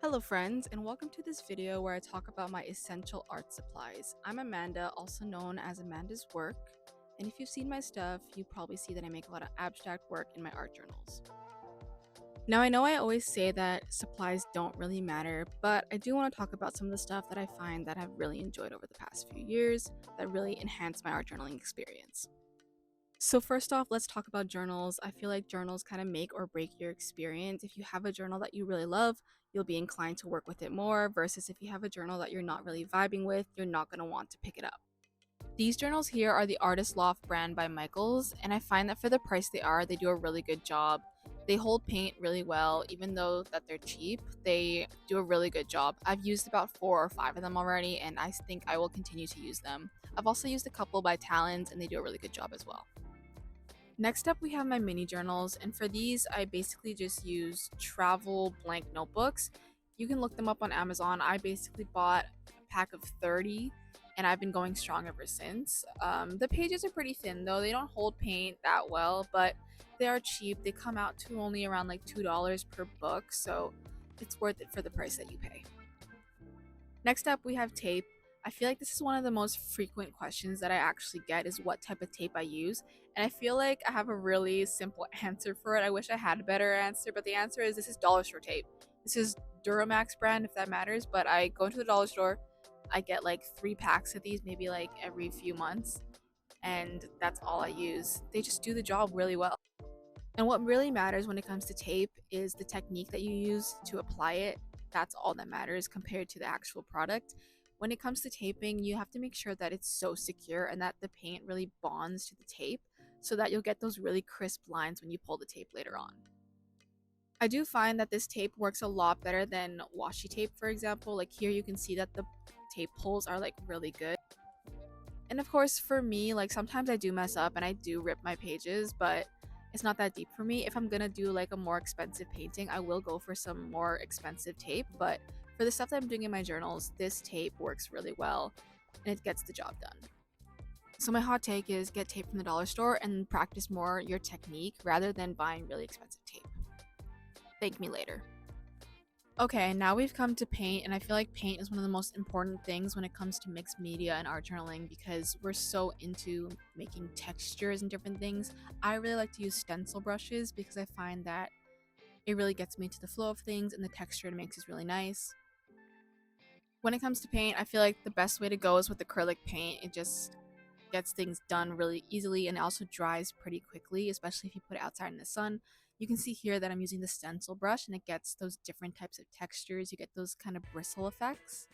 Hello friends, and welcome to this video where I talk about my essential art supplies. I'm Amanda, also known as Amanda's Work, and if you've seen my stuff, you probably see that I make a lot of abstract work in my art journals. Now I know I always say that supplies don't really matter, but I do want to talk about some of the stuff that I find that I've really enjoyed over the past few years that really enhance my art journaling experience. So first off, let's talk about journals. I feel like journals kind of make or break your experience. If you have a journal that you really love, you'll be inclined to work with it more, versus if you have a journal that you're not really vibing with, you're not going to want to pick it up. These journals here are the Artist Loft brand by Michaels, and I find that for the price they do a really good job. They hold paint really well, even though that they're cheap. They do a really good job. I've used about 4 or 5 of them already, and I think I will continue to use them. I've also used a couple by Talens, and they do a really good job as well. Next up, we have my mini journals, and for these, I basically just use travel blank notebooks. You can look them up on Amazon. I basically bought a pack of 30, and I've been going strong ever since. The pages are pretty thin though, they don't hold paint that well, but they are cheap. They come out to only around like $2 per book, so it's worth it for the price that you pay. Next up, we have tape. I feel like this is one of the most frequent questions that I actually get is what type of tape I use. And I feel like I have a really simple answer for it. I wish I had a better answer, but the answer is this is dollar store tape. This is Duramax brand, if that matters, but I go into the dollar store, I get like 3 packs of these maybe like every few months, and that's all I use. They just do the job really well. And what really matters when it comes to tape is the technique that you use to apply it. That's all that matters compared to the actual product. When it comes to taping, you have to make sure that it's so secure and that the paint really bonds to the tape so that you'll get those really crisp lines when you pull the tape later on. I do find that this tape works a lot better than washi tape, for example. Like here you can see that the tape pulls are like really good. And of course for me, like sometimes I do mess up and I do rip my pages, but it's not that deep for me. If I'm gonna do like a more expensive painting, I will go for some more expensive tape, but for the stuff that I'm doing in my journals, this tape works really well and it gets the job done. So my hot take is get tape from the dollar store and practice more your technique rather than buying really expensive tape. Thank me later. Okay, now we've come to paint, and I feel like paint is one of the most important things when it comes to mixed media and art journaling because we're so into making textures and different things. I really like to use stencil brushes because I find that it really gets me into the flow of things and the texture it makes is really nice. When it comes to paint, I feel like the best way to go is with acrylic paint. It just gets things done really easily and it also dries pretty quickly, especially if you put it outside in the sun. You can see here that I'm using the stencil brush and it gets those different types of textures. You get those kind of bristle effects.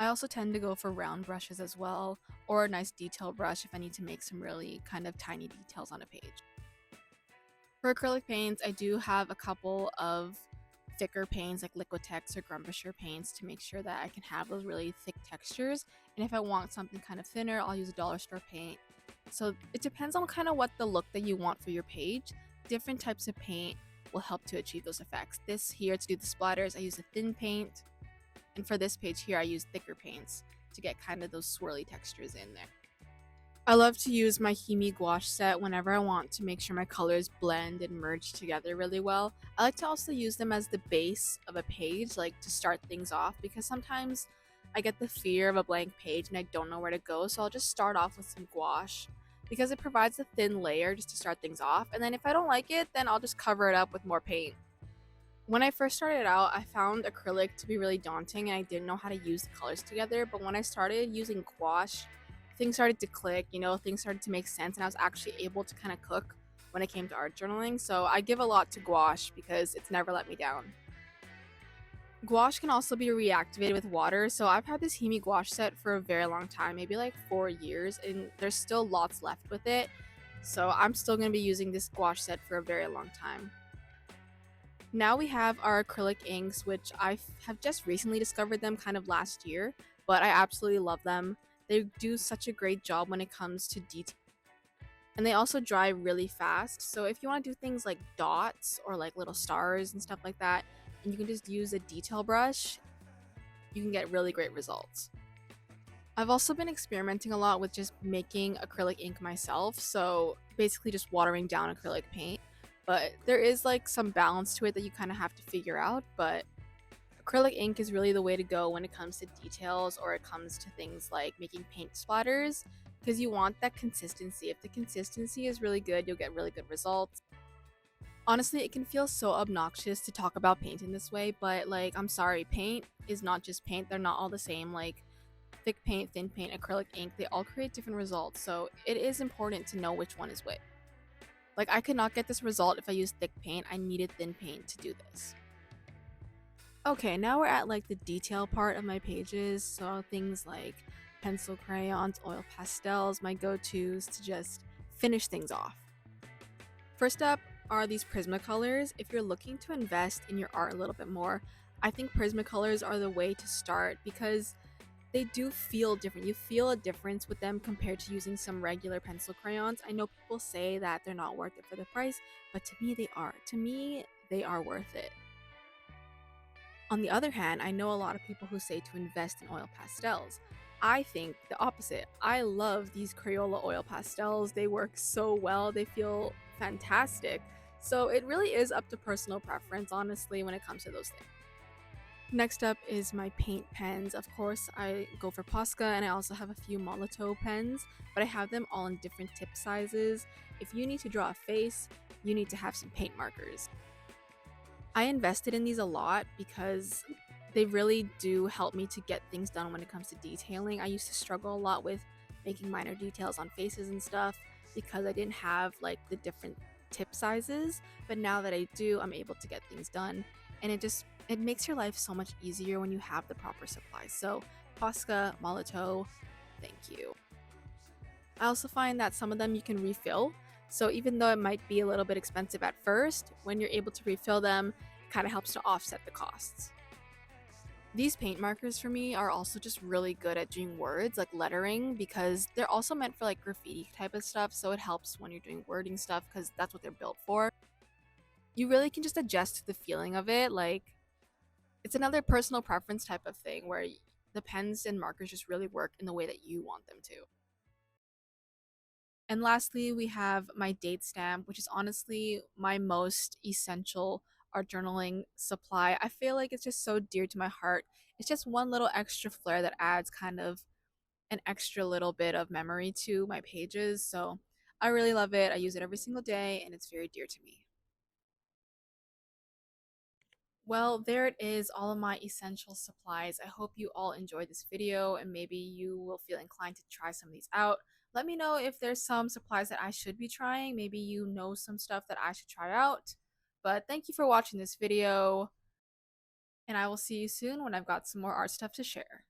I also tend to go for round brushes as well, or a nice detail brush if I need to make some really kind of tiny details on a page. For acrylic paints, I do have a couple of thicker paints like Liquitex or Grumbisher paints to make sure that I can have those really thick textures. And if I want something kind of thinner, I'll use a dollar store paint. So it depends on kind of what the look that you want for your page. Different types of paint will help to achieve those effects. This here, to do the splatters, I use a thin paint. And for this page here, I use thicker paints to get kind of those swirly textures in there. I love to use my Himi gouache set whenever I want to make sure my colors blend and merge together really well. I like to also use them as the base of a page, like to start things off, because sometimes I get the fear of a blank page and I don't know where to go, so I'll just start off with some gouache because it provides a thin layer just to start things off, and then if I don't like it, then I'll just cover it up with more paint. When I first started out, I found acrylic to be really daunting and I didn't know how to use the colors together, but when I started using gouache, things started to click, things started to make sense, and I was actually able to kind of cook when it came to art journaling. So I give a lot to gouache because it's never let me down. Gouache can also be reactivated with water, so I've had this Himi gouache set for a very long time, maybe like 4 years, and there's still lots left with it. So I'm still going to be using this gouache set for a very long time. Now we have our acrylic inks, which I have just recently discovered them kind of last year, but I absolutely love them. They do such a great job when it comes to detail. And they also dry really fast. So if you want to do things like dots or like little stars and stuff like that, and you can just use a detail brush, you can get really great results. I've also been experimenting a lot with just making acrylic ink myself. So basically just watering down acrylic paint. But there is like some balance to it that you kind of have to figure out. But Acrylic ink is really the way to go when it comes to details or it comes to things like making paint splatters because you want that consistency. If the consistency is really good, you'll get really good results. Honestly, it can feel so obnoxious to talk about paint in this way, but like, I'm sorry, paint is not just paint, they're not all the same. Like, thick paint, thin paint, acrylic ink, they all create different results, so it is important to know which one is which. Like, I could not get this result if I used thick paint, I needed thin paint to do this. Okay, now we're at like the detail part of my pages, so things like pencil crayons, oil pastels, my go-tos to just finish things off. First up are these Prismacolors. If you're looking to invest in your art a little bit more, I think Prismacolors are the way to start because they do feel different. You feel a difference with them compared to using some regular pencil crayons. I know people say that they're not worth it for the price, but to me they are. To me, they are worth it. On the other hand, I know a lot of people who say to invest in oil pastels. I think the opposite. I love these Crayola oil pastels. They work so well, they feel fantastic. So it really is up to personal preference, honestly, when it comes to those things. Next up is my paint pens. Of course, I go for Posca and I also have a few Molotow pens, but I have them all in different tip sizes. If you need to draw a face, you need to have some paint markers. I invested in these a lot because they really do help me to get things done when it comes to detailing. I used to struggle a lot with making minor details on faces and stuff because I didn't have like the different tip sizes, but now that I do, I'm able to get things done, and it makes your life so much easier when you have the proper supplies. So Posca, Molotow, thank you. I also find that some of them you can refill. So even though it might be a little bit expensive at first, when you're able to refill them, it kind of helps to offset the costs. These paint markers for me are also just really good at doing words like lettering because they're also meant for like graffiti type of stuff. So it helps when you're doing wording stuff because that's what they're built for. You really can just adjust to the feeling of it. Like, it's another personal preference type of thing where the pens and markers just really work in the way that you want them to. And lastly, we have my date stamp, which is honestly my most essential art journaling supply. I feel like it's just so dear to my heart. It's just one little extra flair that adds kind of an extra little bit of memory to my pages. So I really love it. I use it every single day and it's very dear to me. Well, there it is, all of my essential supplies. I hope you all enjoyed this video and maybe you will feel inclined to try some of these out. Let me know if there's some supplies that I should be trying. Maybe you know some stuff that I should try out. But thank you for watching this video, and I will see you soon when I've got some more art stuff to share.